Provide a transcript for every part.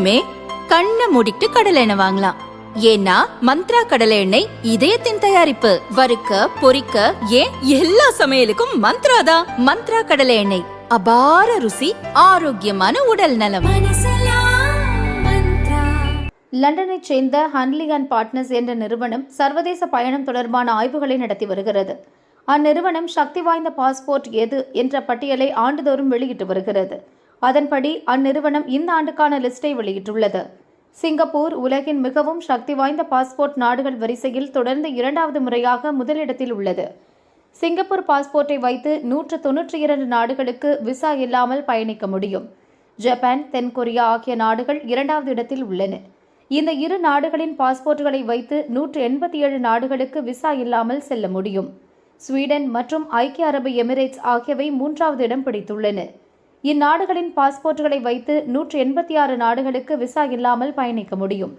இனிமே கண்ணை மூடிட்டு கடலை எண்ணெய் வாங்கலாம். ஏன்னா மந்த்ரா கடலை எண்ணெய் இதயத்தின் தயாரிப்பு. வறுக்க பொரிக்க ஏன் எல்லா சமையலுக்கும் மந்த்ரா தான். மந்த்ரா கடலை எண்ணெய், அபார ருசி, ஆரோக்கியமான உடல் நலம். லண்டனைச் சேர்ந்த ஹன்லி அண்ட் பார்ட்னர்ஸ் என்ற நிறுவனம் சர்வதேச பயணம் தொடர்பான ஆய்வுகளை நடத்தி வருகிறது. அந்நிறுவனம் சக்தி வாய்ந்த பாஸ்போர்ட் எது என்ற பட்டியலை ஆண்டுதோறும் வெளியிட்டு வருகிறது. அதன்படி அந்நிறுவனம் இந்த ஆண்டுக்கான லிஸ்டை வெளியிட்டுள்ளது. சிங்கப்பூர் உலகின் மிகவும் சக்தி வாய்ந்த பாஸ்போர்ட் நாடுகள் வரிசையில் தொடர்ந்து 2வது முறையாக முதலிடத்தில் உள்ளது. சிங்கப்பூர் பாஸ்போர்ட்டை வைத்து 192 நாடுகளுக்கு விசா இல்லாமல் பயணிக்க முடியும். ஜப்பான், தென்கொரியா ஆகிய நாடுகள் 2வது இடத்தில் உள்ளன. இந்த இரு நாடுகளின் பாஸ்போர்ட்டுகளை வைத்து 187 நாடுகளுக்கு விசா இல்லாமல் செல்ல முடியும். ஸ்வீடன் மற்றும் ஐக்கிய அரபு எமிரேட்ஸ் ஆகியவை 3வது இடம் பிடித்துள்ளன. இந்நாடுகளின் பாஸ்போர்ட்டுகளை வைத்து 186 நாடுகளுக்கு விசா இல்லாமல் பயணிக்க முடியும்.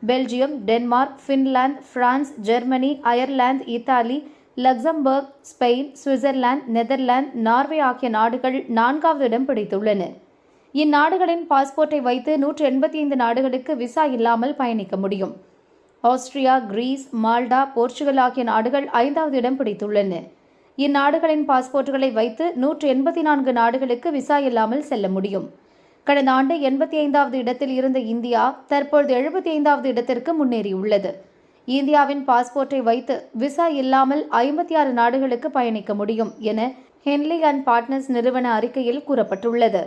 Belgium, Denmark, Finland, France, Germany, Ireland, Italy, Luxembourg, Spain, Switzerland, Netherlands, Norway ஆகிய நாடுகள் 4வது இடம் பிடித்துள்ளன. இந்நாடுகளின் பாஸ்போர்ட்டை வைத்து 185 நாடுகளுக்கு விசா இல்லாமல் பயணிக்க முடியும். ஆஸ்திரியா, கிரீஸ், மால்டா, போர்ச்சுகல் ஆகிய நாடுகள் 5வது இடம் பிடித்துள்ளன. இந்நாடுகளின் பாஸ்போர்ட்டுகளை வைத்து 184 நாடுகளுக்கு விசா இல்லாமல் செல்ல முடியும். கடந்த ஆண்டு 85வது இடத்தில் இருந்த இந்தியா தற்பொழுது 75வது இடத்திற்கு முன்னேறியுள்ளது. இந்தியாவின் பாஸ்போர்ட்டை வைத்து விசா இல்லாமல் 56 நாடுகளுக்கு பயணிக்க முடியும் என ஹென்லி அண்ட் பார்ட்னர்ஸ் நிறுவன அறிக்கையில் கூறப்பட்டுள்ளது.